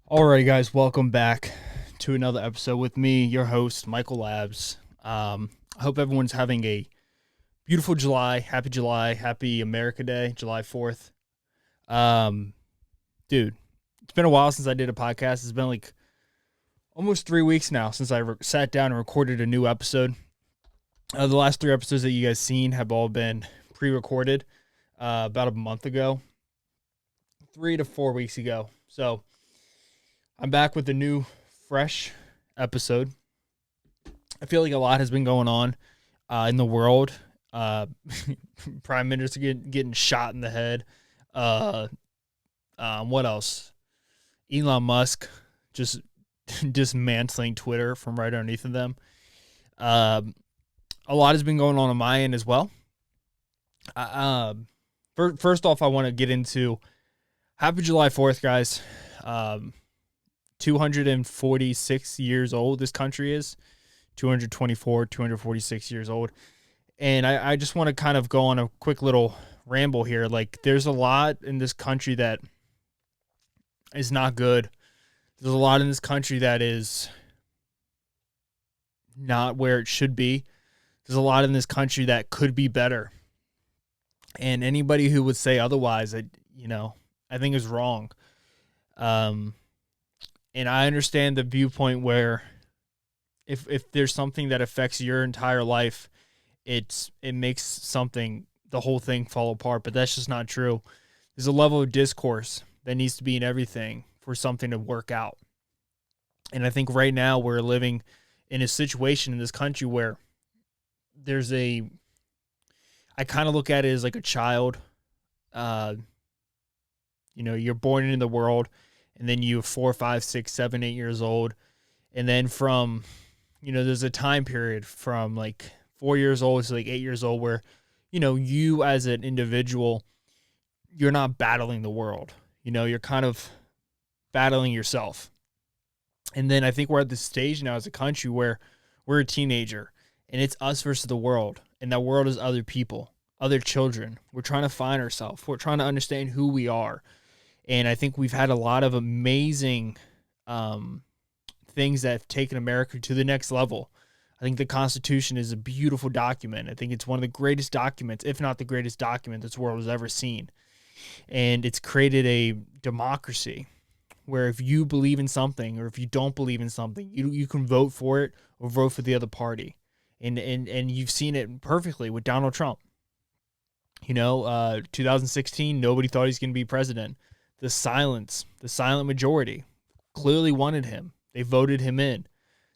Alright, guys, welcome back to another episode with me, your host, Michael Labs. I hope everyone's having a beautiful July, happy America Day, July 4th. Um, Dude, it's been a while since I did a podcast. It's been like almost 3 weeks now since I sat down and recorded a new episode. The last three episodes that you guys seen have all been pre-recorded about a month ago, 3 to 4 weeks ago. So I'm back with a new, fresh episode. I feel like a lot has been going on in the world. Prime Minister getting shot in the head. What else? Elon Musk just dismantling Twitter from right underneath of them. A lot has been going on my end as well. First off, I want to get into Happy July 4th, guys. 246 years old this country is. 246 years old. And I just want to kind of go on a quick little ramble here. Like, there's a lot in this country that is not good. There's a lot in this country that is not where it should be. There's a lot in this country that could be better. And anybody who would say otherwise, I think is wrong. And I understand the viewpoint where if there's something that affects your entire life, it makes the whole thing fall apart. But that's just not true. There's a level of discourse that needs to be in everything for something to work out. And I think right now we're living in a situation in this country where I kind of look at it as like a child. You're born into the world, and then you're 4, 5, 6, 7, 8 years old. And then from, there's a time period from like 4 years old to like 8 years old where, you as an individual, you're not battling the world. You're kind of battling yourself. And then I think we're at this stage now as a country where we're a teenager and it's us versus the world. And that world is other people, other children. We're trying to find ourselves. We're trying to understand who we are. And I think we've had a lot of amazing things that have taken America to the next level. I think the Constitution is a beautiful document. I think it's one of the greatest documents, if not the greatest document this world has ever seen. And it's created a democracy where if you believe in something or if you don't believe in something, you can vote for it or vote for the other party. And you've seen it perfectly with Donald Trump. 2016, nobody thought he's going to be president. The silent majority clearly wanted him. They voted him in.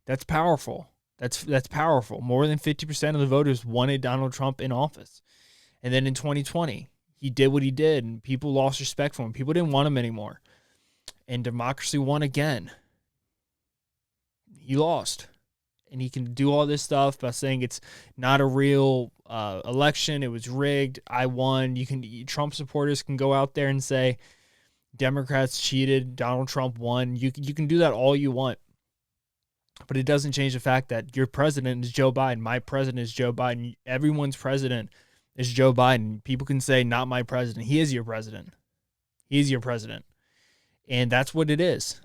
That's powerful. That's powerful. More than 50% of the voters wanted Donald Trump in office. And then in 2020, he did what he did, and people lost respect for him. People didn't want him anymore. And democracy won again. He lost. And he can do all this stuff by saying it's not a real election. It was rigged. I won. Trump supporters can go out there and say Democrats cheated, Donald Trump won. You can do that all you want. But it doesn't change the fact that your president is Joe Biden. My president is Joe Biden. Everyone's president is Joe Biden. People can say, not my president. He is your president. He is your president. And that's what it is.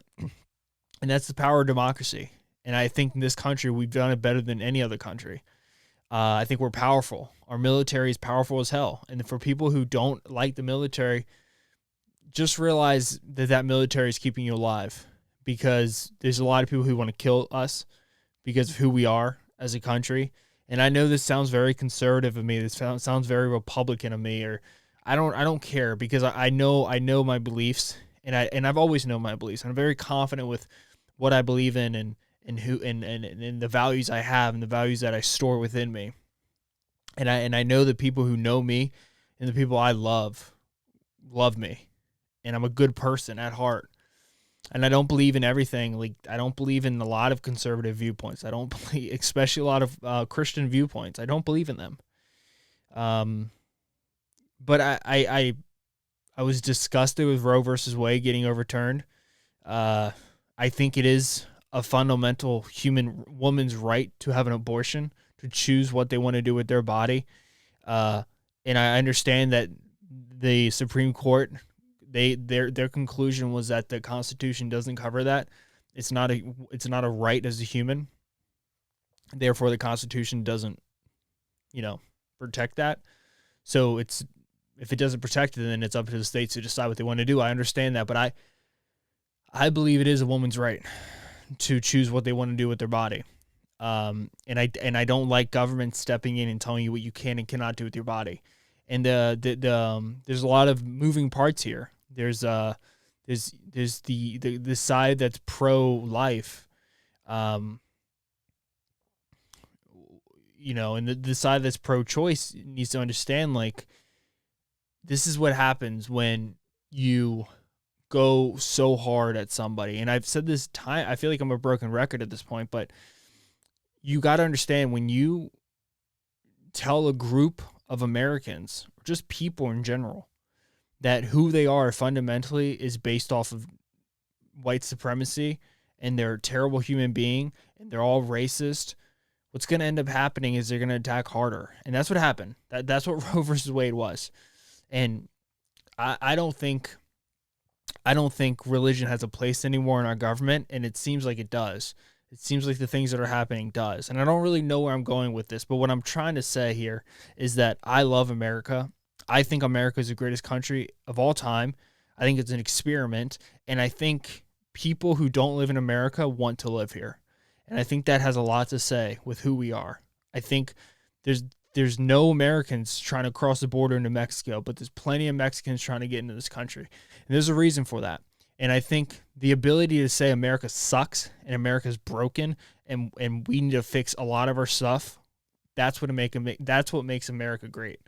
And that's the power of democracy. And I think in this country, we've done it better than any other country. I think we're powerful. Our military is powerful as hell. And for people who don't like the military, just realize that military is keeping you alive, because there's a lot of people who want to kill us because of who we are as a country. And I know this sounds very conservative of me. This sounds very Republican of me, or I don't care, because I know my beliefs, and I've always known my beliefs. I'm very confident with what I believe in and who and the values I have and the values that I store within me. And I know the people who know me and the people I love me. And I'm a good person at heart. And I don't believe in everything. Like, I don't believe in a lot of conservative viewpoints. I don't believe, especially a lot of Christian viewpoints. I don't believe in them. But I was disgusted with Roe versus Wade getting overturned. I think it is a fundamental woman's right to have an abortion, to choose what they want to do with their body. And I understand that the Supreme Court, Their conclusion was that the Constitution doesn't cover that. It's not a right as a human. Therefore, the Constitution doesn't, protect that. So if it doesn't protect it, then it's up to the states to decide what they want to do. I understand that, but I believe it is a woman's right to choose what they want to do with their body. And I don't like government stepping in and telling you what you can and cannot do with your body. And there's a lot of moving parts here. There's the side that's pro-life, and the side that's pro-choice needs to understand, like, this is what happens when you go so hard at somebody. And I've said this time, I feel like I'm a broken record at this point, but you got to understand, when you tell a group of Americans, or just people in general, that who they are fundamentally is based off of white supremacy and they're a terrible human being and they're all racist, what's going to end up happening is they're going to attack harder. And that's what happened. That's what Roe versus Wade was. And I don't think religion has a place anymore in our government, and it seems like it does. It seems like the things that are happening does. And I don't really know where I'm going with this, but what I'm trying to say here is that I love America. I think America is the greatest country of all time. I think it's an experiment, and I think people who don't live in America want to live here. And I think that has a lot to say with who we are. I think there's no Americans trying to cross the border into Mexico, but there's plenty of Mexicans trying to get into this country. And there's a reason for that. And I think the ability to say America sucks and America's broken and we need to fix a lot of our stuff, that's what makes America great.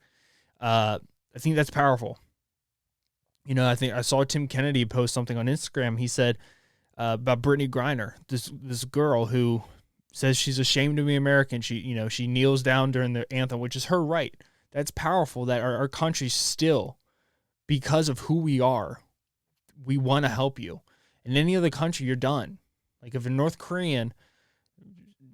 I think that's powerful. I think I saw Tim Kennedy post something on Instagram. He said about Brittany Griner, this girl who says she's ashamed to be American. She kneels down during the anthem, which is her right. That's powerful that our country still, because of who we are, we want to help you. In any other country, you're done. Like, if a North Korean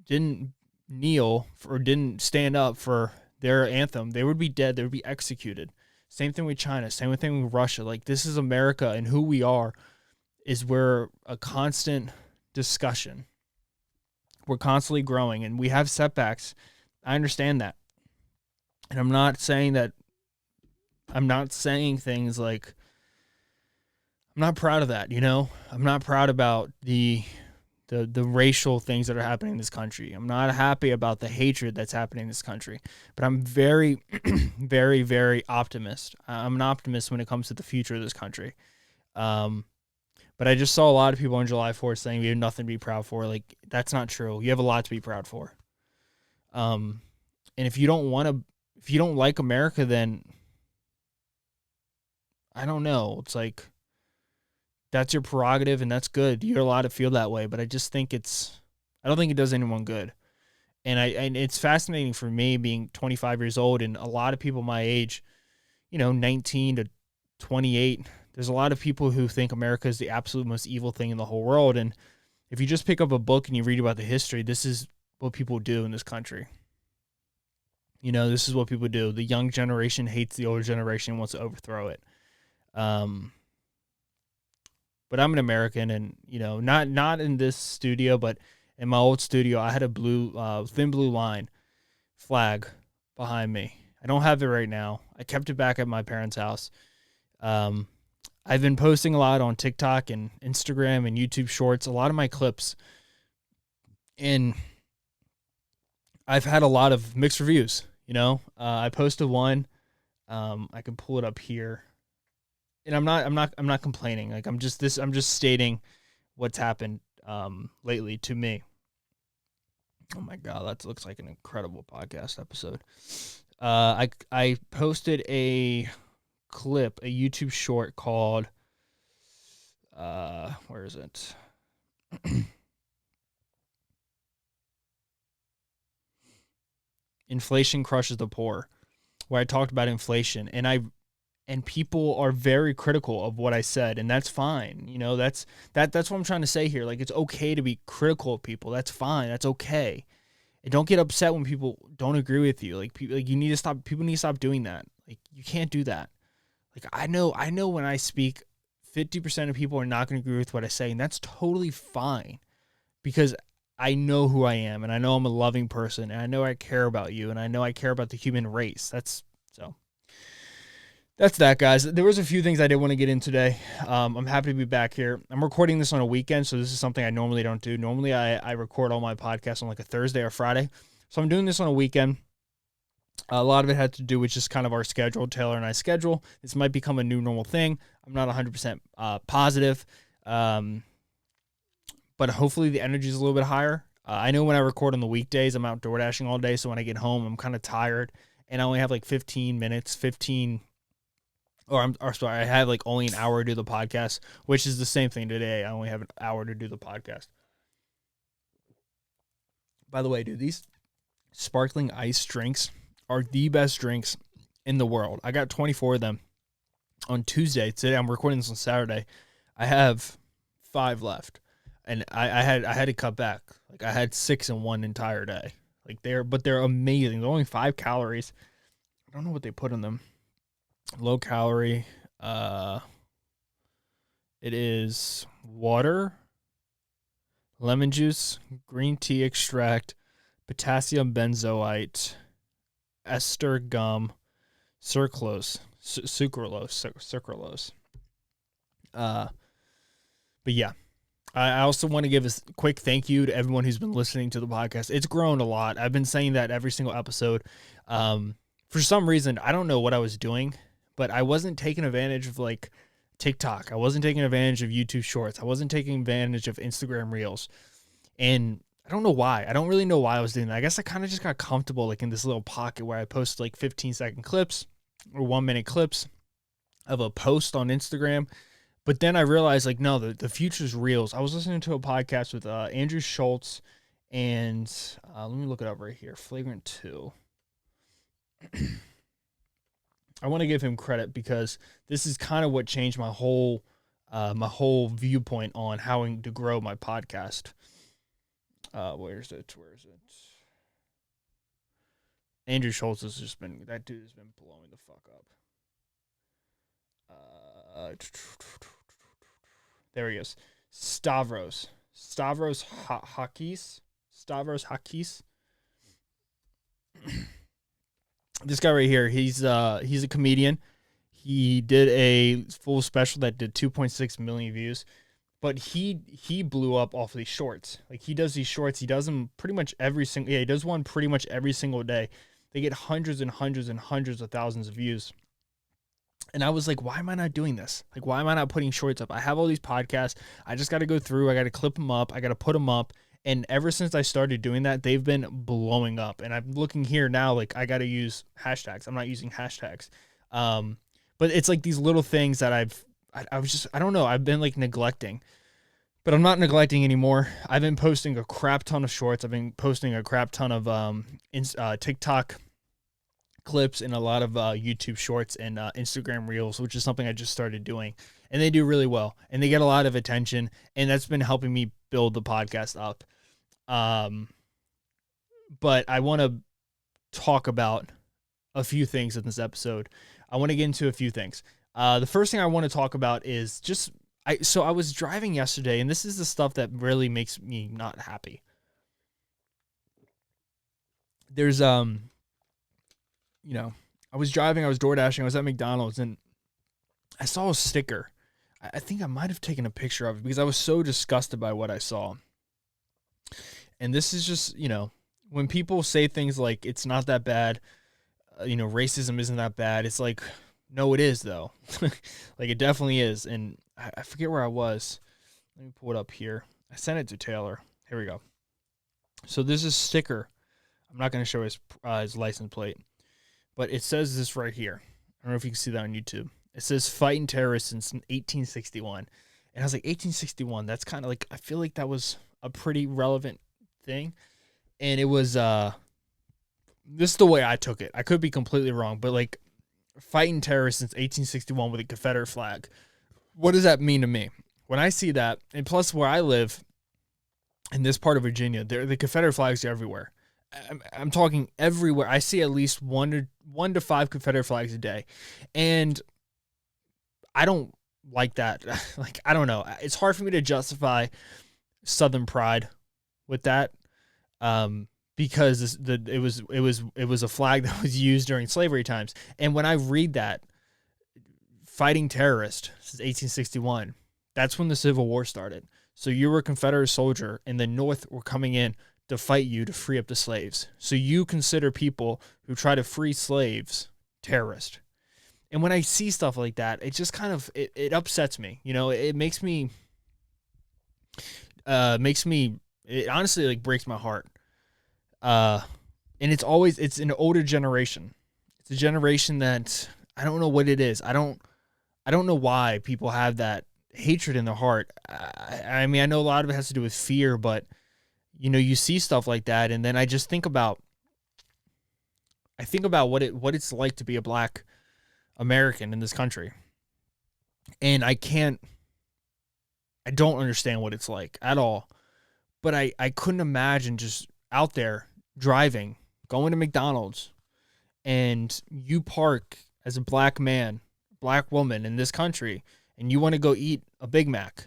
didn't kneel or didn't stand up for their anthem, they would be dead. They would be executed. Same thing with China. Same thing with Russia. Like, this is America, and who we are is we're a constant discussion. We're constantly growing, and we have setbacks. I understand that. And I'm not saying things like, I'm not proud of that, I'm not proud about the racial things that are happening in this country. I'm not happy about the hatred that's happening in this country. But I'm very, very, very optimist. I'm an optimist when it comes to the future of this country. But I just saw a lot of people on July 4th saying we have nothing to be proud for. Like, that's not true. You have a lot to be proud for. And if you don't like America, then I don't know. It's like, that's your prerogative, and that's good. You're allowed to feel that way, but I just think I don't think it does anyone good. And it's fascinating for me, being 25 years old, and a lot of people my age, 19 to 28, there's a lot of people who think America is the absolute most evil thing in the whole world. And if you just pick up a book and you read about the history, this is what people do in this country. This is what people do. The young generation hates the older generation and wants to overthrow it. But I'm an American, and not in this studio, but in my old studio, I had a thin blue line flag behind me. I don't have it right now. I kept it back at my parents' house. I've been posting a lot on TikTok and Instagram and YouTube Shorts, a lot of my clips, and I've had a lot of mixed reviews. I posted one. I can pull it up here. And I'm not complaining. Like, I'm just stating what's happened lately to me. Oh my God, that looks like an incredible podcast episode. I posted a clip, a YouTube short called where is it? Inflation Crushes the Poor, where I talked about inflation, and people are very critical of what I said, and that's fine. That's what I'm trying to say here. Like, it's okay to be critical of people. That's fine. That's okay. And don't get upset when people don't agree with you. Like, people need to stop doing that. Like, you can't do that. Like, I know when I speak, 50% of people are not going to agree with what I say, and that's totally fine because I know who I am, and I know I'm a loving person, and I know I care about you, and I know I care about the human race. That's that, guys. There was a few things I did want to get in today. I'm happy to be back here. I'm recording this on a weekend, so this is something I normally don't do. Normally, I record all my podcasts on like a Thursday or Friday, so I'm doing this on a weekend. A lot of it had to do with just kind of our schedule, Taylor and I's schedule. This might become a new normal thing. I'm not 100% positive, but hopefully the energy is a little bit higher. I know when I record on the weekdays, I'm out door dashing all day, so when I get home, I'm kind of tired, and I only have like 15 minutes, I have like only an hour to do the podcast, which is the same thing today. I only have an hour to do the podcast. By the way, dude, these sparkling ice drinks are the best drinks in the world. I got 24 of them on Tuesday. Today I'm recording this on Saturday. I have 5 left, and I had to cut back. Like I had 6 in one entire day. Like they're amazing. They're only 5 calories. I don't know what they put in them. Low calorie. It is water, lemon juice, green tea extract, potassium benzoate, ester gum, sucralose. But yeah, I also want to give a quick thank you to everyone who's been listening to the podcast. It's grown a lot. I've been saying that every single episode. For some reason, I don't know what I was doing, but I wasn't taking advantage of like TikTok. I wasn't taking advantage of YouTube Shorts. I wasn't taking advantage of Instagram Reels. And I don't know why. I don't really know why I was doing that. I guess I kind of just got comfortable like in this little pocket where I post like 15-second clips or 1-minute clips of a post on Instagram. But then I realized like, no, the future's Reels. I was listening to a podcast with Andrew Schultz and let me look it up right here. Flagrant 2. I want to give him credit because this is kind of what changed my whole viewpoint on how to grow my podcast. Where is it? Andrew Schultz that dude has been blowing the fuck up. There he is. Stavros Hakis. This guy right here, he's a comedian. He did a full special that did 2.6 million views, but he blew up off of these shorts. Like he does these shorts, he does them pretty much he does one pretty much every single day. They get hundreds and hundreds and hundreds of thousands of views. And I was like, why am I not doing this? Like, why am I not putting shorts up? I have all these podcasts. I just got to go through. I got to clip them up. I got to put them up. And ever since I started doing that, they've been blowing up. And I'm looking here now, like I got to use hashtags. I'm not using hashtags. But it's like these little things that I don't know. I've been like neglecting, but I'm not neglecting anymore. I've been posting a crap ton of shorts. I've been posting a crap ton of TikTok clips and a lot of YouTube shorts and Instagram Reels, which is something I just started doing. And they do really well. And they get a lot of attention. And that's been helping me build the podcast up. But I want to talk about a few things in this episode. I want to get into a few things. The first thing I want to talk about is so I was driving yesterday, and this is the stuff that really makes me not happy. There's, I was driving, I was door dashing, I was at McDonald's, and I saw a sticker. I think I might have taken a picture of it because I was so disgusted by what I saw. And this is just, when people say things like, it's not that bad, racism isn't that bad. It's like, no, it is though. Like it definitely is. And I forget where I was. Let me pull it up here. I sent it to Taylor. Here we go. So this is a sticker. I'm not going to show his license plate, but it says this right here. I don't know if you can see that on YouTube. It says fighting terrorists since 1861. And I was like, 1861, that's kind of like, I feel like that was a pretty relevant thing. And it was, this is the way I took it. I could be completely wrong, but like fighting terrorists since 1861 with a Confederate flag. What does that mean to me? When I see that, and plus where I live in this part of Virginia, the Confederate flags are everywhere. I'm talking everywhere. I see at least one to five Confederate flags a day. And I don't like that. Like, I don't know. It's hard for me to justify Southern pride with that. Because it was a flag that was used during slavery times. And when I read that, fighting terrorists since 1861, that's when the Civil War started. So you were a Confederate soldier, and the North were coming in to fight you to free up the slaves. So you consider people who try to free slaves terrorists. And when I see stuff like that, it just kind of it upsets me. You know, it makes me it honestly like breaks my heart. And it's an older generation. It's a generation that I don't know what it is. I don't know why people have that hatred in their heart. I mean, I know a lot of it has to do with fear, but you know, you see stuff like that, and then I just think about what it's like to be a Black American in this country, and I don't understand what it's like at all. But I couldn't imagine just out there driving, going to McDonald's, and you park as a Black man, Black woman in this country, and you want to go eat a Big Mac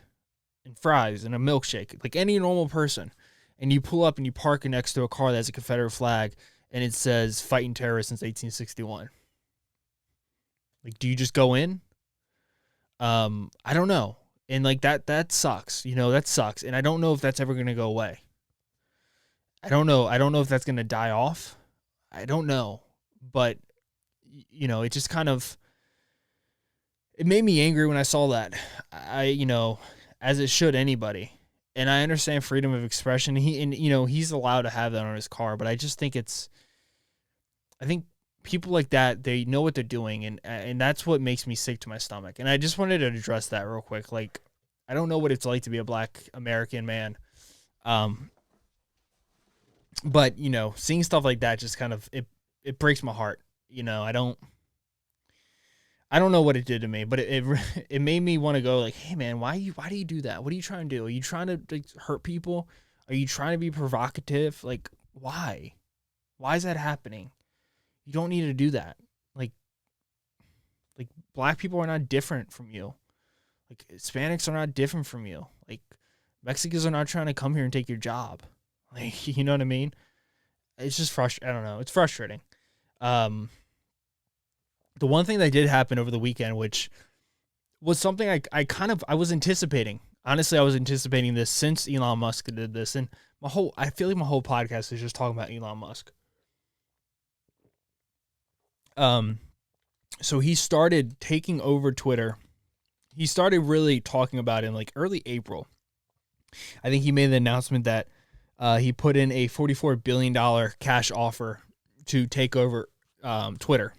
and fries and a milkshake, like any normal person, and you pull up and you park next to a car that has a Confederate flag and it says fighting terrorists since 1861. Like, do you just go in? I don't know. And like that sucks. You know, that sucks. And I don't know if that's ever going to go away. I don't know if that's going to die off. I don't know. But, you know, it just kind of, it made me angry when I saw that. You know, as it should anybody. And I understand freedom of expression. You know, he's allowed to have that on his car, but I just think I think people like that, they know what they're doing, and that's what makes me sick to my stomach. And I just wanted to address that real quick. Like, I don't know what it's like to be a Black American man. But, you know, seeing stuff like that just kind of, it breaks my heart. You know, I don't know what it did to me, but it made me want to go like, hey man, why do you do that? What are you trying to do? Are you trying to like, hurt people? Are you trying to be provocative? Like, why? Why is that happening? You don't need to do that. Like Black people are not different from you. Like, Hispanics are not different from you. Like, Mexicans are not trying to come here and take your job. Like, you know what I mean? It's just frustrating. I don't know. It's frustrating. The one thing that did happen over the weekend, which was something I was anticipating. Honestly, I was anticipating this since Elon Musk did this. And I feel like my whole podcast is just talking about Elon Musk. So he started taking over Twitter. He started really talking about it in like early April. I think he made the announcement that he put in a $44 billion cash offer to take over Twitter.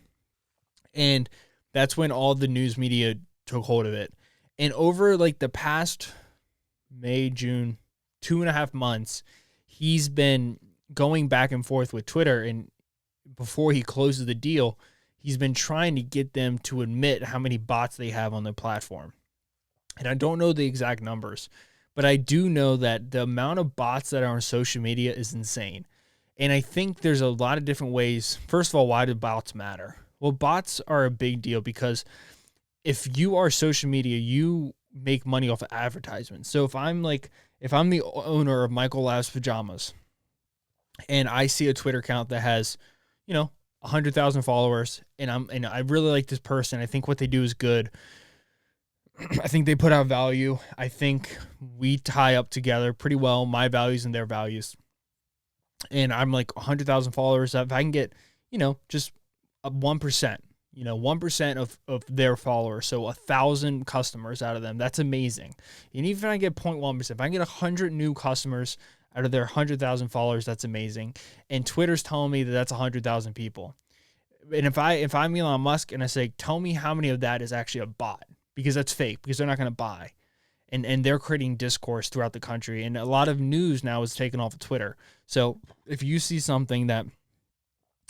And that's when all the news media took hold of it. And over like the past May, June, 2.5 months, he's been going back and forth with Twitter. And before he closes the deal, he's been trying to get them to admit how many bots they have on their platform. And I don't know the exact numbers, but I do know that the amount of bots that are on social media is insane. And I think there's a lot of different ways. First of all, why do bots matter? Well, bots are a big deal because if you are social media, you make money off of advertisements. So if I'm the owner of Michael Labs Pajamas and I see a Twitter account that has, 100,000 followers and I really like this person, I think what they do is good. I think they put out value. I think we tie up together pretty well, my values and their values. And I'm like 100,000 followers. If I can get, just 1%, 1% of their followers, so 1,000 customers out of them, that's amazing. And even if I get 0.1%, if I can get 100 new customers out of their 100,000 followers, that's amazing. And Twitter's telling me that that's 100,000 people. And if I'm Elon Musk and I say, tell me how many of that is actually a bot, because that's fake, because they're not going to buy. And they're creating discourse throughout the country. And a lot of news now is taken off of Twitter. So if you see something that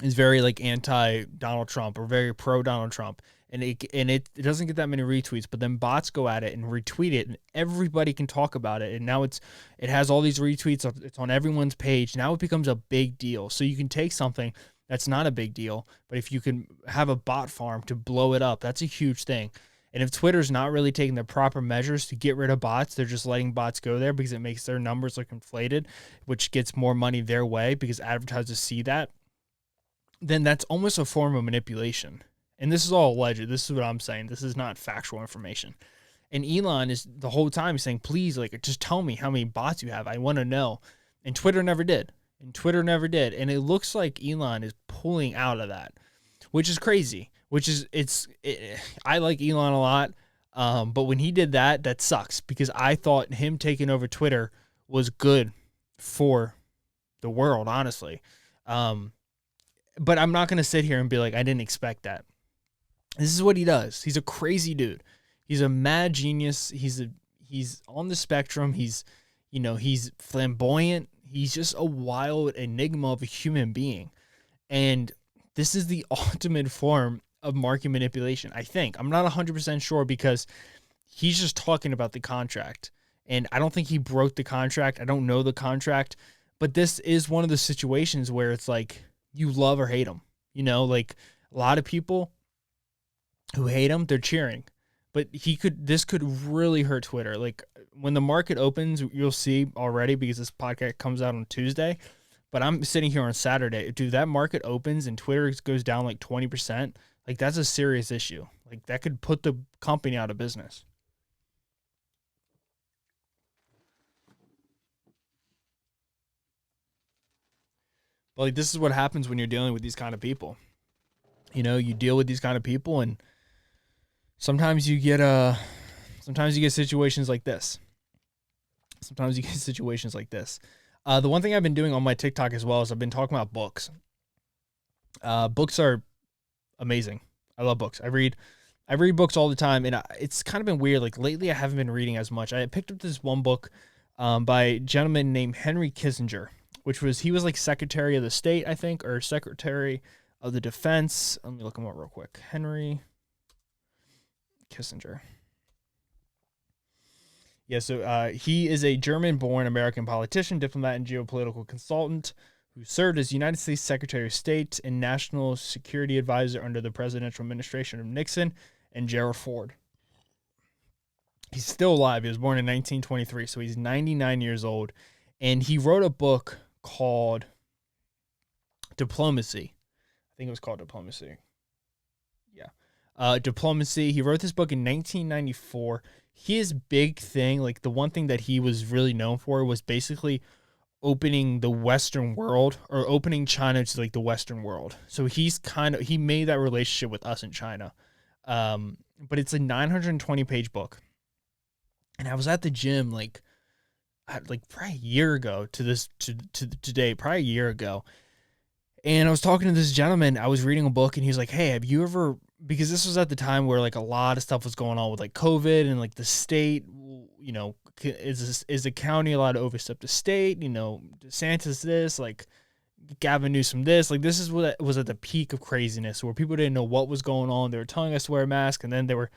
is very like anti-Donald Trump or very pro-Donald Trump, and it doesn't get that many retweets, but then bots go at it and retweet it, and everybody can talk about it. And now it has all these retweets. It's on everyone's page. Now it becomes a big deal. So you can take something that's not a big deal, but if you can have a bot farm to blow it up, that's a huge thing. And if Twitter's not really taking the proper measures to get rid of bots, they're just letting bots go there because it makes their numbers look inflated, which gets more money their way because advertisers see that, then that's almost a form of manipulation. And this is all alleged. This is what I'm saying. This is not factual information. And Elon is the whole time saying, please, like, just tell me how many bots you have. I want to know. And Twitter never did. And it looks like Elon is pulling out of that, which is crazy. I like Elon a lot. But when he did that, that sucks because I thought him taking over Twitter was good for the world, honestly. But I'm not going to sit here and be like, I didn't expect that. This is what he does. He's a crazy dude. He's a mad genius. He's on the spectrum. He's flamboyant. He's just a wild enigma of a human being. And this is the ultimate form of market manipulation, I think. I'm not 100% sure because he's just talking about the contract. And I don't think he broke the contract. I don't know the contract. But this is one of the situations where it's like you love or hate him. Like a lot of people who hate him, they're cheering. But this could really hurt Twitter. Like when the market opens, you'll see already because this podcast comes out on Tuesday. But I'm sitting here on Saturday. Dude, that market opens and Twitter goes down like 20%. Like that's a serious issue. Like that could put the company out of business. But like this is what happens when you're dealing with these kind of people. You deal with these kind of people and sometimes you get situations like this. The one thing I've been doing on my TikTok as well is I've been talking about books. Books are amazing. I love books. I read books all the time, and it's kind of been weird. Like lately, I haven't been reading as much. I picked up this one book by a gentleman named Henry Kissinger, he was like Secretary of the State, I think, or Secretary of the Defense. Let me look him up real quick. Henry Kissinger. Yeah, so he is a German-born American politician, diplomat, and geopolitical consultant who served as United States Secretary of State and National Security Advisor under the presidential administration of Nixon and Gerald Ford. He's still alive. He was born in 1923, so he's 99 years old. And he wrote a book called Diplomacy. I think it was called Diplomacy. Yeah. Diplomacy. He wrote this book in 1994. His big thing, like the one thing that he was really known for was basically opening the Western world or opening China to like the Western world. So he made that relationship with us in China. But it's a 920 page book. And I was at the gym like probably a year ago to today, probably a year ago. And I was talking to this gentleman. I was reading a book and he was like, hey, have you ever, because this was at the time where like a lot of stuff was going on with like COVID and like the state, is the county allowed to overstep the state? DeSantis this, like Gavin Newsom this, like this is what was at the peak of craziness where people didn't know what was going on. They were telling us to wear a mask and then they were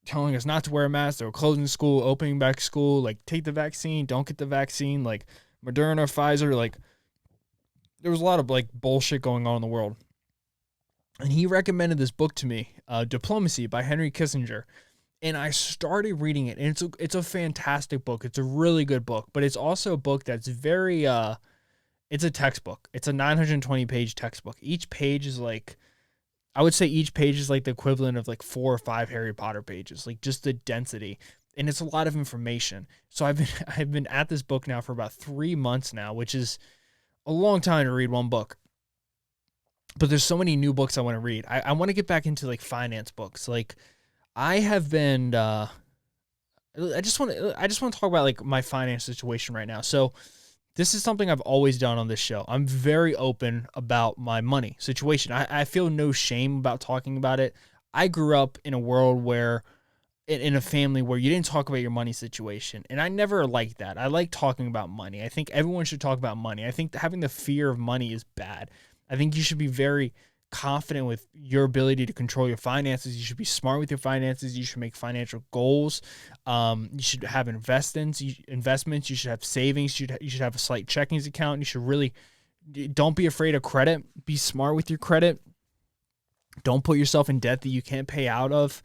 telling us not to wear a mask. They were closing school, opening back school, like take the vaccine, don't get the vaccine, like Moderna, Pfizer, like there was a lot of like bullshit going on in the world. And he recommended this book to me, Diplomacy by Henry Kissinger. And I started reading it, and it's a fantastic book. It's a really good book, but it's also a book that's very, it's a textbook. It's a 920-page textbook. Each page is like, I would say each page is like the equivalent of like 4 or 5 Harry Potter pages, like just the density. And it's a lot of information. So I've been at this book now for about 3 months now, which is a long time to read one book. But there's so many new books I want to read. I want to get back into like finance books. Like I have been, I just want to talk about like my finance situation right now. So this is something I've always done on this show. I'm very open about my money situation. I feel no shame about talking about it. I grew up in a world where, in a family where you didn't talk about your money situation. And I never liked that. I like talking about money. I think everyone should talk about money. I think having the fear of money is bad. I think you should be very confident with your ability to control your finances. You should be smart with your finances. You should make financial goals. You should have investments. You should have savings. You should have a slight checkings account. You should really don't be afraid of credit. Be smart with your credit. Don't put yourself in debt that you can't pay out of.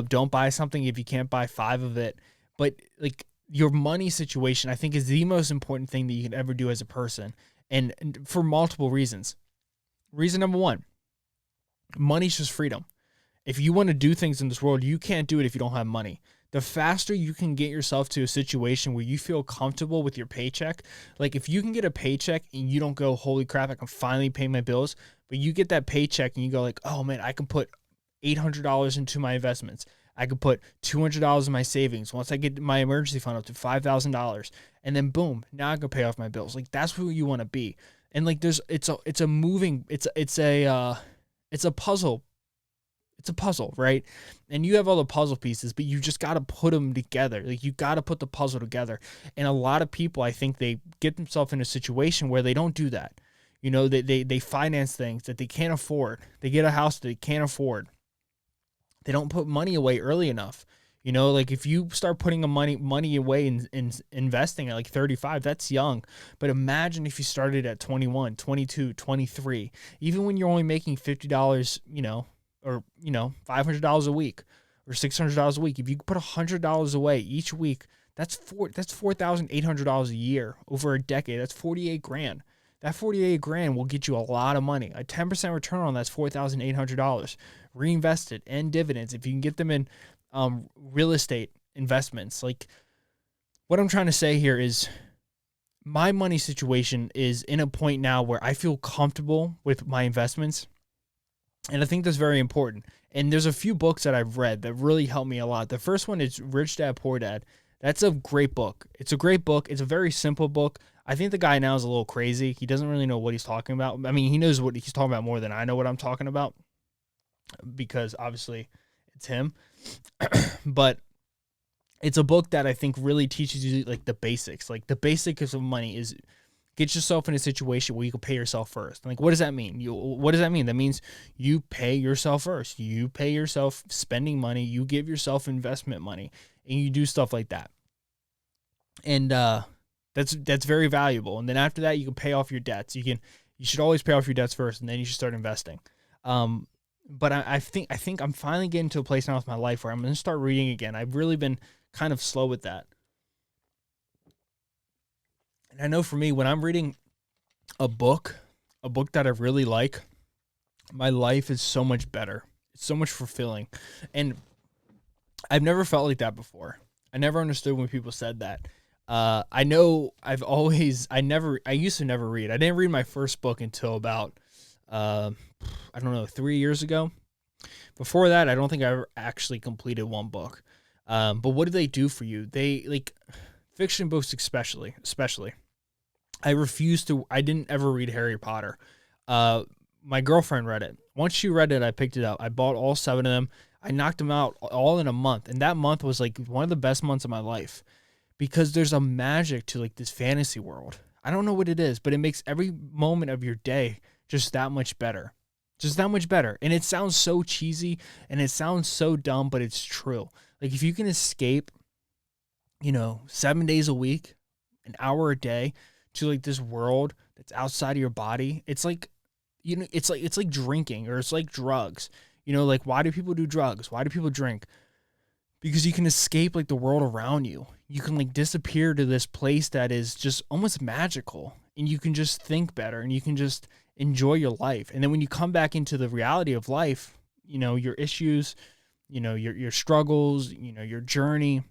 Don't buy something if you can't buy 5 of it. But like your money situation, I think, is the most important thing that you can ever do as a person, and for multiple reasons. Reason number one, money's just freedom. If you want to do things in this world, you can't do it if you don't have money. The faster you can get yourself to a situation where you feel comfortable with your paycheck, like if you can get a paycheck and you don't go, holy crap, I can finally pay my bills, but you get that paycheck and you go like, oh man, I can put $800 into my investments. I could put $200 in my savings. Once I get my emergency fund up to $5,000, and then boom, now I can pay off my bills. Like that's who you want to be. And like it's a puzzle. It's a puzzle, right? And you have all the puzzle pieces, but you just got to put them together. Like you got to put the puzzle together. And a lot of people, I think, they get themselves in a situation where they don't do that. You know, they finance things that they can't afford. They get a house that they can't afford. They don't put money away early enough. You know, like if you start putting money away in investing at like 35, that's young. But imagine if you started at 21, 22, 23, even when you're only making $50, or $500 a week or $600 a week. If you put $100 away each week, that's $4,800 a year over a decade. That's 48 grand. That 48 grand will get you a lot of money. A 10% return on that's $4,800 reinvested and dividends. If you can get them in real estate investments, like what I'm trying to say here is my money situation is in a point now where I feel comfortable with my investments. And I think that's very important. And there's a few books that I've read that really helped me a lot. The first one is Rich Dad, Poor Dad. That's a great book. It's a great book. It's a very simple book. I think the guy now is a little crazy. He doesn't really know what he's talking about. I mean, he knows what he's talking about more than I know what I'm talking about, because obviously it's him. But it's a book that I think really teaches you like the basics. Like the basics of money is get yourself in a situation where you can pay yourself first. Like, what does that mean? What does that mean? That means you pay yourself first. You pay yourself spending money. You give yourself investment money, and you do stuff like that. And that's very valuable. And then after that, you can pay off your debts. You should always pay off your debts first, and then you should start investing. But I think I'm finally getting to a place now with my life where I'm going to start reading again. I've really been kind of slow with that. And I know for me, when I'm reading a book that I really like, my life is so much better. It's so much fulfilling. And I've never felt like that before. I never understood when people said that. I know I used to never read. I didn't read my first book until about, 3 years ago. Before that, I don't think I ever actually completed one book. But what do they do for you? They like fiction books, especially. I didn't ever read Harry Potter. My girlfriend read it. Once she read it, I picked it up. I bought all 7 of them. I knocked them out all in a month. And that month was like one of the best months of my life, because there's a magic to like this fantasy world. I don't know what it is, but it makes every moment of your day just that much better. Just that much better. And it sounds so cheesy and it sounds so dumb, but it's true. Like if you can escape, 7 days a week, an hour a day to like this world that's outside of your body, it's like, it's like drinking, or it's like drugs. Like why do people do drugs? Why do people drink? Because you can escape like the world around you. You can like disappear to this place that is just almost magical, and you can just think better, and you can just enjoy your life. And then when you come back into the reality of life, your issues, your struggles, your journey,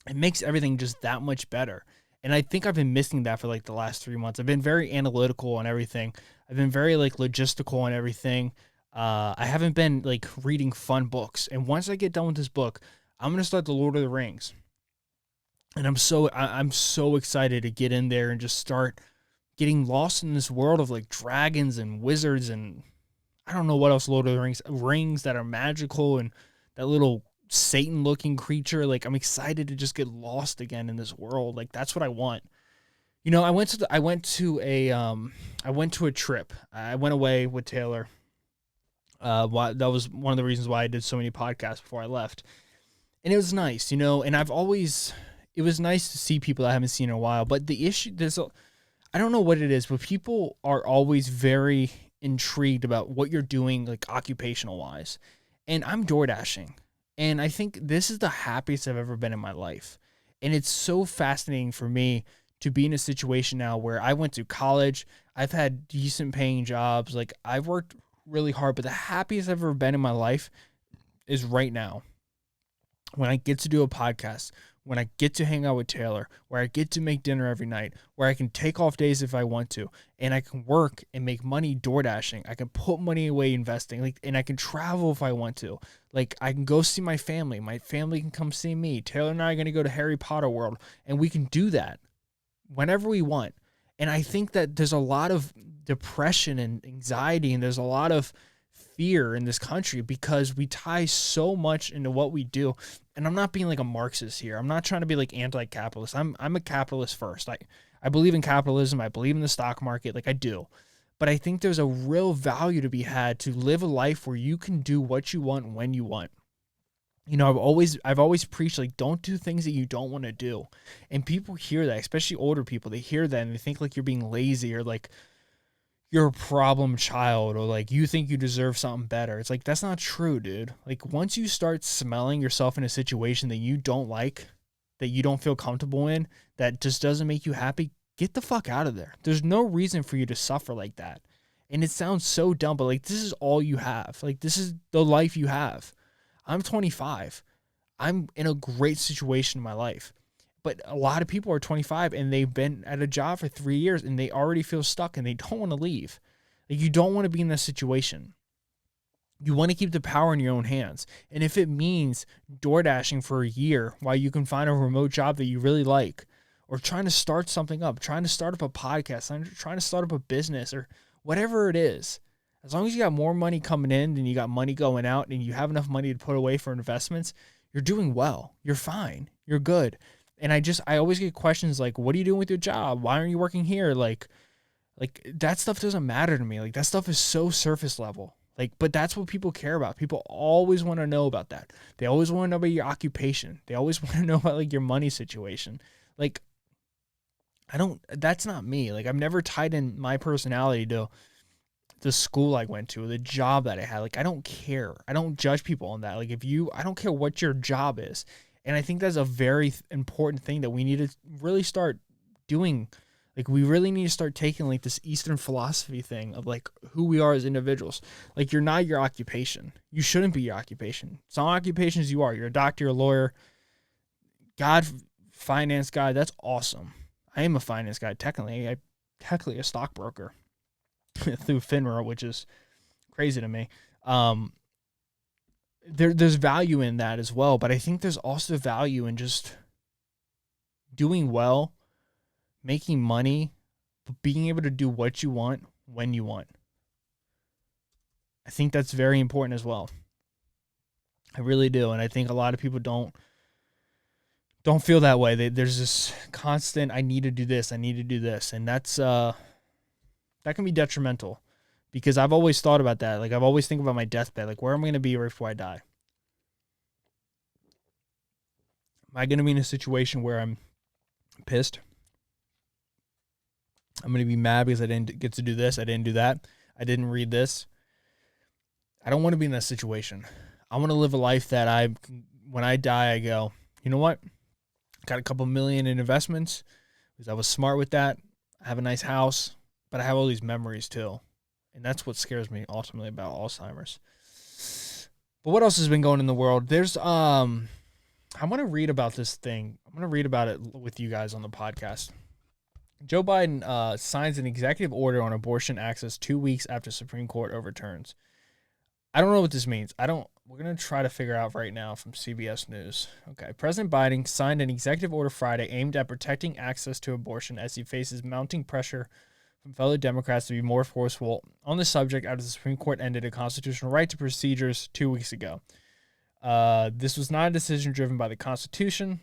it makes everything just that much better. And I think I've been missing that for like the last 3 months. I've been very analytical on everything. I've been very like logistical on everything. I haven't been like reading fun books. And once I get done with this book, I'm going to start The Lord of the Rings. And I'm so excited to get in there and just start getting lost in this world of like dragons and wizards, and I don't know what else. Lord of the rings that are magical, and that little Satan looking creature. Like I'm excited to just get lost again in this world. Like that's what I want. I went to a trip. I went away with Taylor. That was one of the reasons why I did so many podcasts before I left. And it was nice, and it was nice to see people I haven't seen in a while. But the issue, I don't know what it is, but people are always very intrigued about what you're doing, like occupational wise. And I'm door dashing. And I think this is the happiest I've ever been in my life. And it's so fascinating for me to be in a situation now where I went to college, I've had decent paying jobs, like I've worked really hard, but the happiest I've ever been in my life is right now when I get to do a podcast, when I get to hang out with Taylor, where I get to make dinner every night, where I can take off days if I want to, and I can work and make money door dashing. I can put money away investing, like, and I can travel if I want to. Like, I can go see my family. My family can come see me. Taylor and I are going to go to Harry Potter World, and we can do that whenever we want. And I think that there's a lot of depression and anxiety, and there's a lot of fear in this country because we tie so much into what we do. And I'm not being like a Marxist here. I'm not trying to be like anti-capitalist. I'm a capitalist first. I believe in capitalism. I believe in the stock market. Like I do. But I think there's a real value to be had to live a life where you can do what you want when you want. You know, I've always preached, like, don't do things that you don't want to do. And people hear that, especially older people. They hear that and they think like you're being lazy or like you're a problem child or like you think you deserve something better. It's like, that's not true, dude. Like, once you start smelling yourself in a situation that you don't like, that you don't feel comfortable in, that just doesn't make you happy, get the fuck out of there. There's no reason for you to suffer like that. And it sounds so dumb, but like, this is all you have. Like, this is the life you have. I'm 25. I'm in a great situation in my life. But a lot of people are 25 and they've been at a job for 3 years and they already feel stuck and they don't want to leave. Like, you don't want to be in this situation. You want to keep the power in your own hands. And if it means door dashing for a year while you can find a remote job that you really like, or trying to start something up, trying to start up a podcast, trying to start up a business, or whatever it is, as long as you got more money coming in than you got money going out and you have enough money to put away for investments, you're doing well. You're fine. You're good. And I always get questions like, what are you doing with your job? Why aren't you working here? Like that stuff doesn't matter to me. Like, that stuff is so surface level. Like, but that's what people care about. People always want to know about that. They always want to know about your occupation. They always want to know about like your money situation. Like, that's not me. Like, I've never tied in my personality to the school I went to, or the job that I had. Like, I don't care. I don't judge people on that. Like, I don't care what your job is. And I think that's a very important thing that we need to really start doing. Like, we really need to start taking like this Eastern philosophy thing of like who we are as individuals. Like, you're not your occupation. You shouldn't be your occupation. Some occupations you are. You're a doctor, you're a lawyer, finance guy. That's awesome. I am a finance guy. Technically a stockbroker through FINRA, which is crazy to me. There's value in that as well, but I think there's also value in just doing well, making money, but being able to do what you want when you want. I think that's very important as well. I really do, and I think a lot of people don't feel that way. There's this constant, I need to do this, and that's that can be detrimental. Because I've always thought about that. Like, I've always think about my deathbed. Like, where am I going to be right before I die? Am I going to be in a situation where I'm pissed? I'm going to be mad because I didn't get to do this. I didn't do that. I didn't read this. I don't want to be in that situation. I want to live a life that when I die, I go, you know what? Got a couple million in investments because I was smart with that. I have a nice house, but I have all these memories too. And that's what scares me ultimately about Alzheimer's. But what else has been going in the world? There's I want to read about this thing. I'm going to read about it with you guys on the podcast. Joe Biden signs an executive order on abortion access 2 weeks after Supreme Court overturns. I don't know what this means. We're going to try to figure out right now from CBS News. Okay. President Biden signed an executive order Friday aimed at protecting access to abortion as he faces mounting pressure from fellow Democrats to be more forceful on the subject after the Supreme Court ended a constitutional right to procedures 2 weeks ago. This was not a decision driven by the Constitution,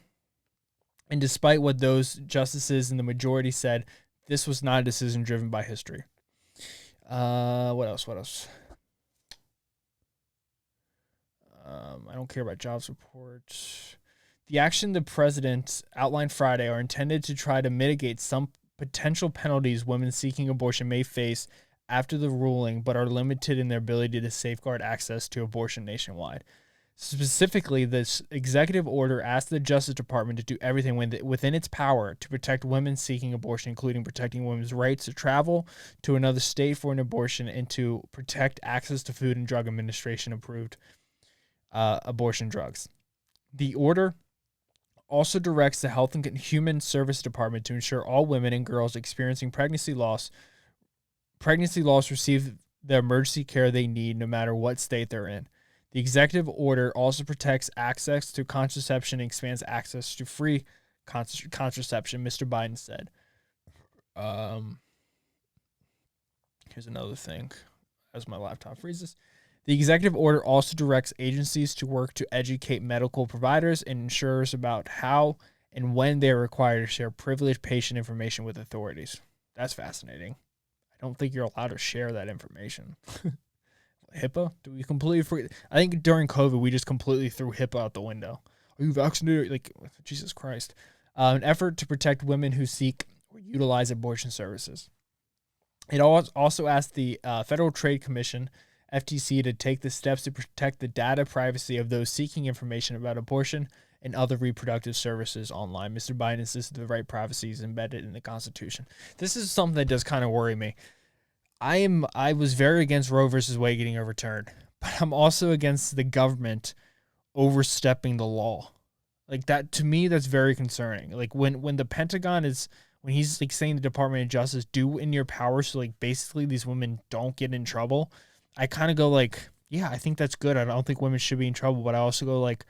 and despite what those justices in the majority said, this was not a decision driven by history. What else? I don't care about jobs reports. The action the president outlined Friday are intended to try to mitigate some potential penalties women seeking abortion may face after the ruling, but are limited in their ability to safeguard access to abortion nationwide. Specifically, this executive order asked the Justice Department to do everything within its power to protect women seeking abortion, including protecting women's rights to travel to another state for an abortion and to protect access to Food and Drug Administration approved abortion drugs. The order also directs the Health and Human Service Department to ensure all women and girls experiencing pregnancy loss receive the emergency care they need no matter what state they're in. The executive order also protects access to contraception and expands access to free contraception, Mr. Biden said. Here's another thing as my laptop freezes. The executive order also directs agencies to work to educate medical providers and insurers about how and when they are required to share privileged patient information with authorities. That's fascinating. I don't think you're allowed to share that information. HIPAA? Do we completely forget? I think during COVID, we just completely threw HIPAA out the window. Are you vaccinated? Like, Jesus Christ. An effort to protect women who seek or utilize abortion services. It also asked the Federal Trade Commission, FTC, to take the steps to protect the data privacy of those seeking information about abortion and other reproductive services online. Mr. Biden insisted the right privacy is embedded in the Constitution. This is something that does kind of worry me. I was very against Roe versus Wade getting overturned, but I'm also against the government overstepping the law. Like that, to me, that's very concerning. Like when the Pentagon when he's like saying the Department of Justice, do in your power so like basically these women don't get in trouble. I kind of go like, yeah, I think that's good. I don't think women should be in trouble, but I also go like,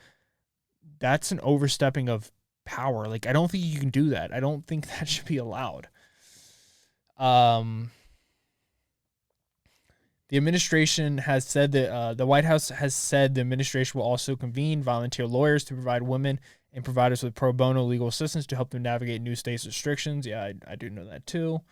that's an overstepping of power. Like, I don't think you can do that. I don't think that should be allowed. The administration has said that the White House has said the administration will also convene volunteer lawyers to provide women and providers with pro bono legal assistance to help them navigate new states' restrictions. Yeah, I do know that too.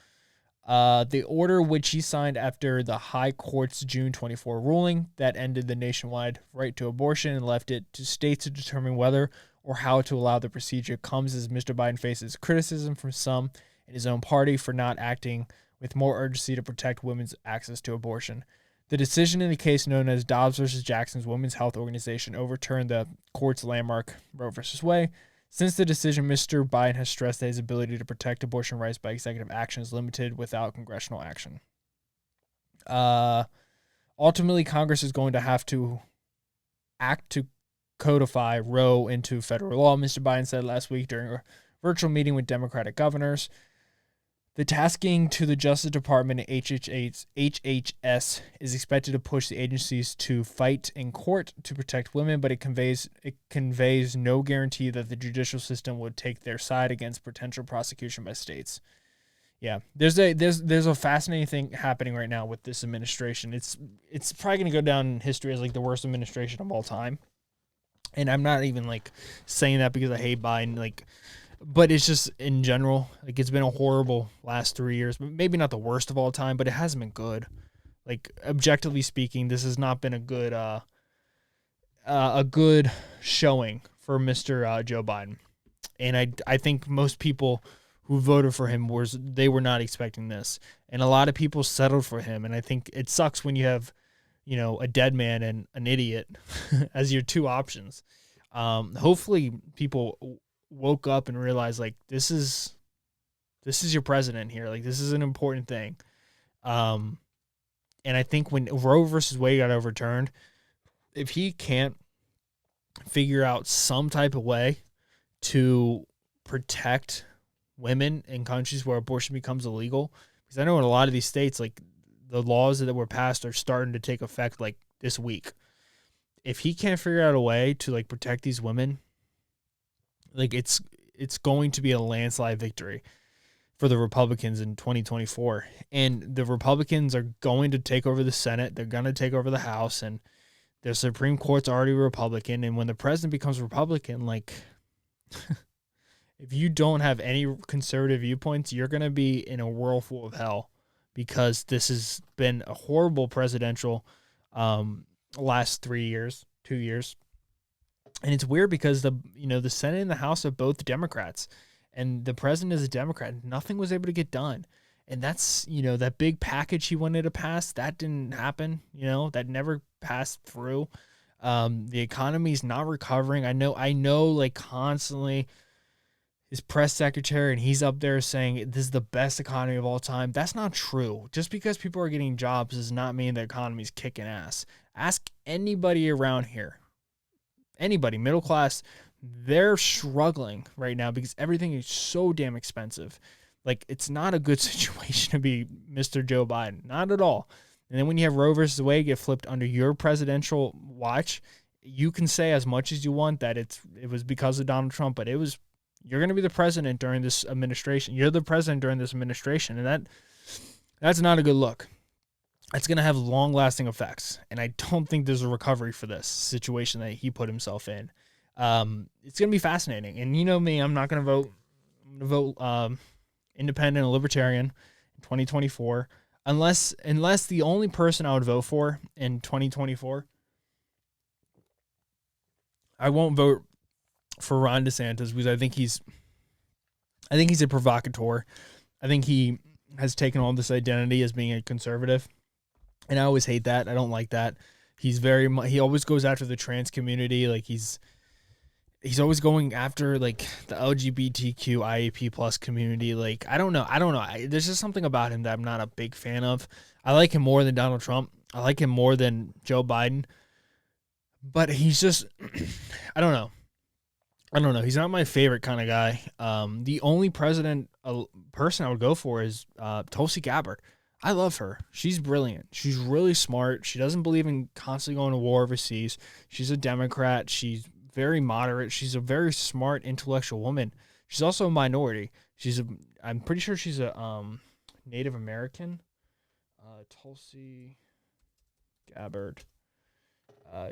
The order, which he signed after the High Court's June 24 ruling that ended the nationwide right to abortion and left it to states to determine whether or how to allow the procedure, comes as Mr. Biden faces criticism from some in his own party for not acting with more urgency to protect women's access to abortion. The decision in the case known as Dobbs versus Jackson's Women's Health Organization overturned the court's landmark Roe versus Wade. Since the decision, Mr. Biden has stressed that his ability to protect abortion rights by executive action is limited without congressional action. Ultimately, Congress is going to have to act to codify Roe into federal law, Mr. Biden said last week during a virtual meeting with Democratic governors. The tasking to the Justice Department and HHS is expected to push the agencies to fight in court to protect women, but it conveys no guarantee that the judicial system would take their side against potential prosecution by states. Yeah, there's a fascinating thing happening right now with this administration. It's probably going to go down in history as like the worst administration of all time. And I'm not even like saying that because I hate Biden, like. But it's just in general, like it's been a horrible last 3 years. Maybe not the worst of all time, but it hasn't been good. Like objectively speaking, this has not been a good showing for Mr. Joe Biden. And I think most people who voted for him they were not expecting this, and a lot of people settled for him. And I think it sucks when you have, a dead man and an idiot as your two options. Hopefully, people woke up and realized like this is your president here, like this is an important thing. And I think when Roe versus Wade got overturned, if he can't figure out some type of way to protect women in countries where abortion becomes illegal, because I know in a lot of these states, like the laws that were passed are starting to take effect like this week. If he can't figure out a way to like protect these women, like it's going to be a landslide victory for the Republicans in 2024. And the Republicans are going to take over the Senate. They're going to take over the House, and the Supreme Court's already Republican. And when the president becomes Republican, like if you don't have any conservative viewpoints, you're going to be in a whirlpool of hell, because this has been a horrible presidential last 2 years. And it's weird because the Senate and the House are both Democrats, and the president is a Democrat. Nothing was able to get done. And that's, that big package he wanted to pass, that didn't happen. That never passed through. The economy is not recovering. I know, like constantly his press secretary, and he's up there saying this is the best economy of all time. That's not true. Just because people are getting jobs does not mean the economy's kicking ass. Ask anybody around here, anybody, middle class, they're struggling right now because everything is so damn expensive. Like, it's not a good situation to be Mr. Joe Biden. Not at all. And then when you have Roe versus Wade get flipped under your presidential watch, you can say as much as you want that it was because of Donald Trump, but you're going to be the president during this administration. You're the president during this administration, and that's not a good look. It's going to have long-lasting effects, and I don't think there's a recovery for this situation that he put himself in. It's going to be fascinating, and you know me, I'm not going to vote. I'm going to vote independent and libertarian in 2024, unless the only person I would vote for in 2024, I won't vote for Ron DeSantis because I think he's a provocateur. I think he has taken on this identity as being a conservative, and I always hate that. I don't like that. He always goes after the trans community. Like he's always going after like the LGBTQ IAP plus community. Like I don't know. There's just something about him that I'm not a big fan of. I like him more than Donald Trump. I like him more than Joe Biden. But he's just, I don't know. He's not my favorite kind of guy. The only person I would go for is Tulsi Gabbard. I love her. She's brilliant. She's really smart. She doesn't believe in constantly going to war overseas. She's a Democrat. She's very moderate. She's a very smart, intellectual woman. She's also a minority. I'm pretty sure she's a Native American. Tulsi Gabbard.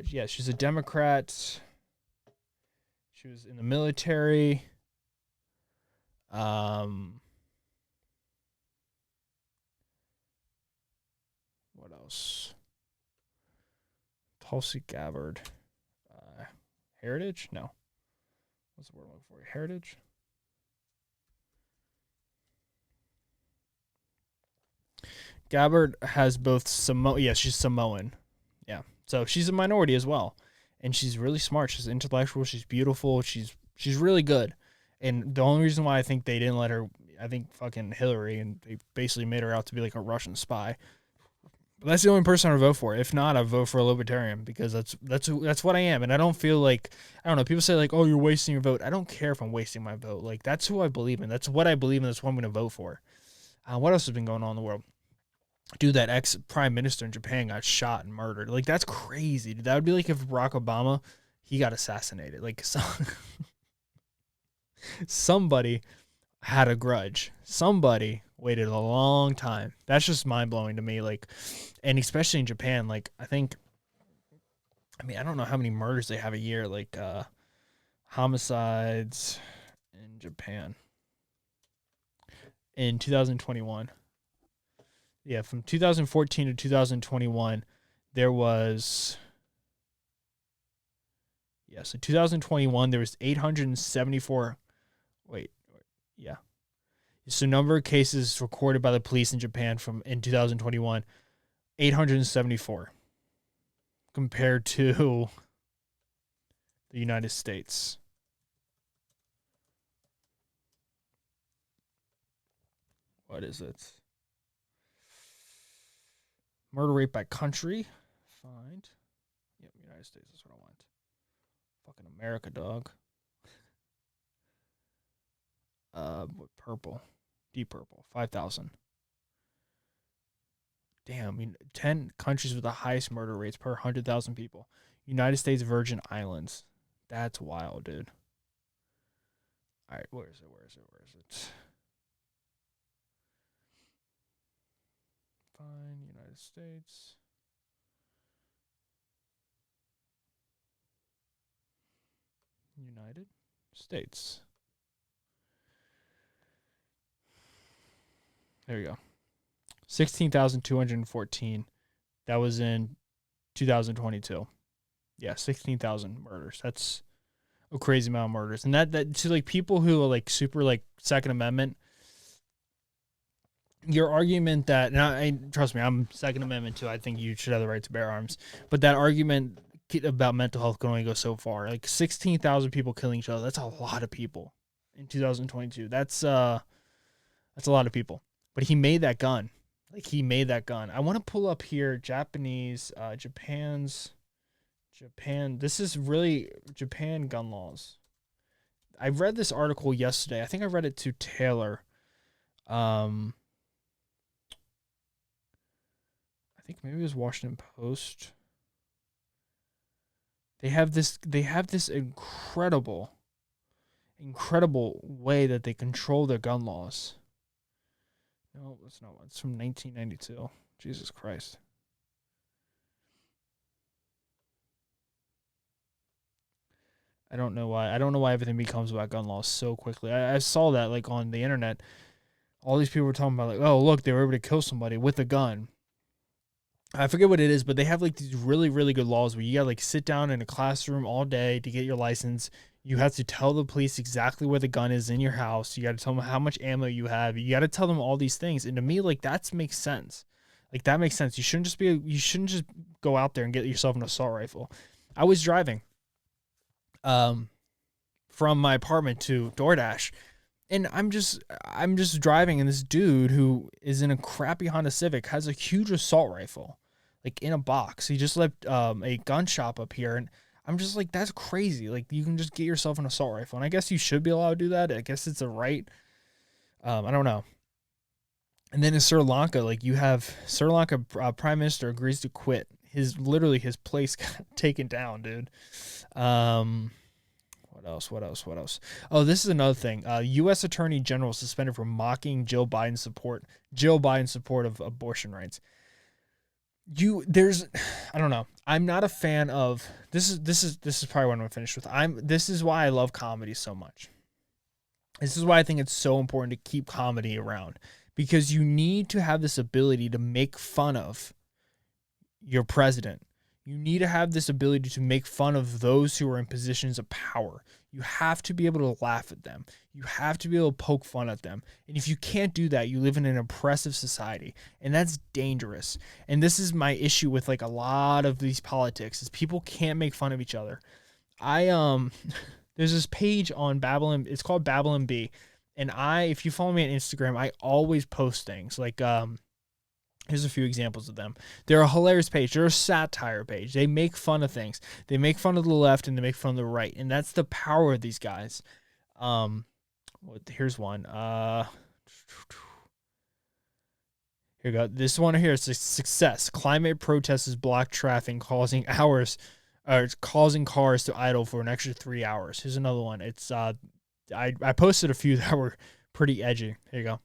Yeah, she's a Democrat. She was in the military. What else? Tulsi Gabbard. Heritage? No. What's the word I'm looking for? Heritage? Gabbard has both she's Samoan. Yeah. So she's a minority as well. And she's really smart. She's intellectual. She's beautiful. She's really good. And the only reason why I think they didn't let her, I think fucking Hillary, and they basically made her out to be like a Russian spy. But that's the only person I would vote for. If not, I vote for a libertarian because that's what I am. And I don't feel like, I don't know, people say like, oh, you're wasting your vote. I don't care if I'm wasting my vote. Like, that's who I believe in. That's what I believe in. That's what I'm going to vote for. What else has been going on in the world? Dude, that ex-prime minister in Japan got shot and murdered. Like, that's crazy. Dude, that would be like if Barack Obama, he got assassinated. Like, somebody had a grudge. Somebody waited a long time. That's just mind-blowing to me. Like, and especially in Japan, like, I don't know how many murders they have a year, like, homicides in Japan in 2021. Yeah, from 2014 to 2021, there was... Yeah, so 2021, there was 874... Wait, yeah. So number of cases recorded by the police in Japan in 2021, 874, compared to the United States. What is it? Murder rate by country. Find. Yep, United States. That's what I want. Fucking America, dog. Purple. Deep purple. 5,000. Damn, 10 countries with the highest murder rates per 100,000 people. United States Virgin Islands. That's wild, dude. All right, where is it? Fine, United States. United States. There you go. 16,214. That was in 2022. Yeah, 16,000 murders. That's a crazy amount of murders. And that to like people who are like super like Second Amendment, your argument that, and trust me, I'm Second Amendment too. I think you should have the right to bear arms. But that argument about mental health can only go so far. Like 16,000 people killing each other. That's a lot of people in 2022. That's a lot of people. But he made that gun. Like he made that gun. I want to pull up here Japan. This is really Japan gun laws. I read this article yesterday. I think I read it to Taylor. I think maybe it was Washington Post. They have this incredible way that they control their gun laws. No, that's not one. It's from 1992. Jesus Christ. I don't know why. I don't know why everything becomes about gun laws so quickly. I saw that like on the internet. All these people were talking about like, oh look, they were able to kill somebody with a gun. I forget what it is, but they have like these really, really good laws where you gotta like sit down in a classroom all day to get your license. You have to tell the police exactly where the gun is in your house. You got to tell them how much ammo you have. You got to tell them all these things. And to me, like that makes sense. Like that makes sense. You shouldn't just go out there and get yourself an assault rifle. I was driving from my apartment to DoorDash, and I'm just driving, and this dude who is in a crappy Honda Civic has a huge assault rifle, like in a box. He just left a gun shop up here, and I'm just like, that's crazy. Like you can just get yourself an assault rifle, and I guess you should be allowed to do that. I guess it's a right. I don't know. And then in Sri Lanka, like you have Sri Lanka prime minister agrees to quit. His place got taken down, dude. What else? Oh, this is another thing. U.S. Attorney General suspended for mocking Joe Biden's support of abortion rights. I don't know. I'm not a fan of this is probably what I'm gonna finish with. This is why I love comedy so much. This is why I think it's so important to keep comedy around, because you need to have this ability to make fun of your president. You need to have this ability to make fun of those who are in positions of power. You have to be able to laugh at them. You have to be able to poke fun at them. And if you can't do that, you live in an oppressive society, and that's dangerous. And this is my issue with like a lot of these politics is people can't make fun of each other. There's this page on Babylon. It's called Babylon B. And if you follow me on Instagram, I always post things like, here's a few examples of them. They're a hilarious page. They're a satire page. They make fun of things. They make fun of the left and they make fun of the right. And that's the power of these guys. Here's one. Here we go. This one here is a success. Climate protests block traffic, causing cars to idle for an extra 3 hours. Here's another one. It's I posted a few that were pretty edgy. Here you go.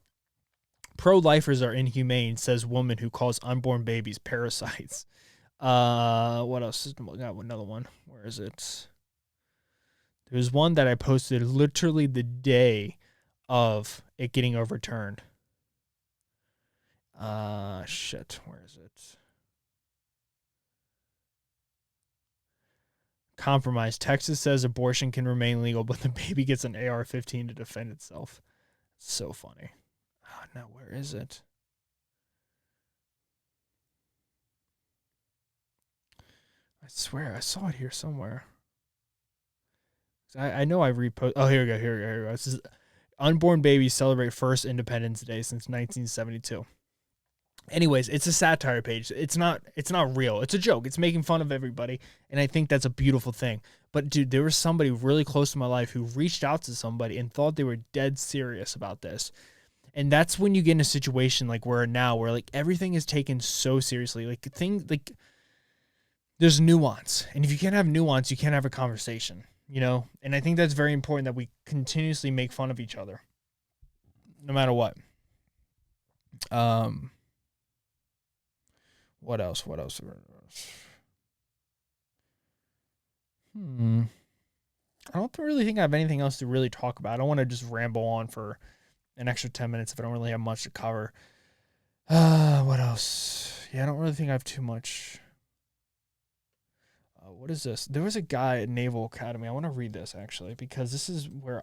Pro-lifers are inhumane, says woman who calls unborn babies parasites. What else? Got another one. Where is it? There's one that I posted literally the day of it getting overturned. Shit. Where is it? Compromise. Texas says abortion can remain legal, but the baby gets an AR-15 to defend itself. So funny. Oh, no, where is it? I swear I saw it here somewhere. I know I repost. Oh, here we go. This is unborn babies celebrate first Independence Day since 1972. Anyways, it's a satire page. It's not real. It's a joke. It's making fun of everybody, and I think that's a beautiful thing. But dude, there was somebody really close to my life who reached out to somebody and thought they were dead serious about this. And that's when you get in a situation like where like everything is taken so seriously. Like there's nuance. And if you can't have nuance, you can't have a conversation, And I think that's very important that we continuously make fun of each other. No matter what. What else? I don't really think I have anything else to really talk about. I don't want to just ramble on for an extra 10 minutes if I don't really have much to cover. What else? Yeah, I don't really think I have too much. What is this? There was a guy at Naval Academy. I want to read this actually because this is where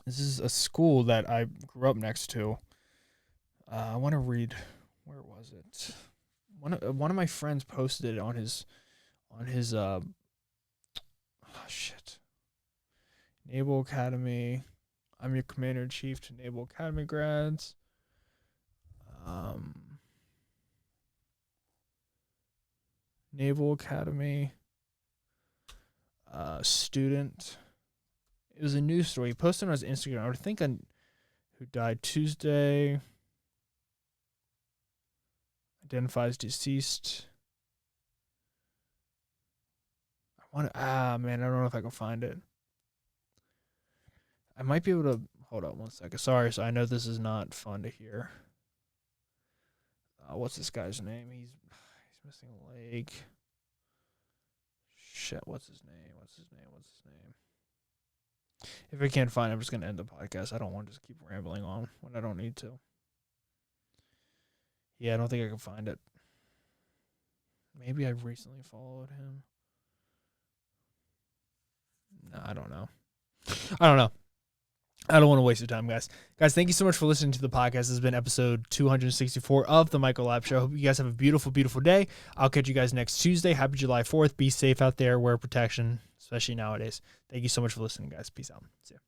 this is a school that I grew up next to. I want to read. Where was it? one of my friends posted it on his Naval Academy. I'm your commander in chief to Naval Academy grads. Naval Academy student. It was a news story. He posted on his Instagram. I think who died Tuesday. Identifies deceased. Man, I don't know if I can find it. I might be able to hold on one second. Sorry, so I know this is not fun to hear. What's this guy's name? He's missing a leg. Shit, what's his name? If I can't find it, I'm just gonna end the podcast. I don't want to just keep rambling on when I don't need to. Yeah, I don't think I can find it. Maybe I've recently followed him. No, I don't know. I don't want to waste your time, guys. Guys, thank you so much for listening to the podcast. This has been episode 264 of the Michael Lab Show. I hope you guys have a beautiful, beautiful day. I'll catch you guys next Tuesday. Happy July 4th. Be safe out there. Wear protection, especially nowadays. Thank you so much for listening, guys. Peace out. See ya.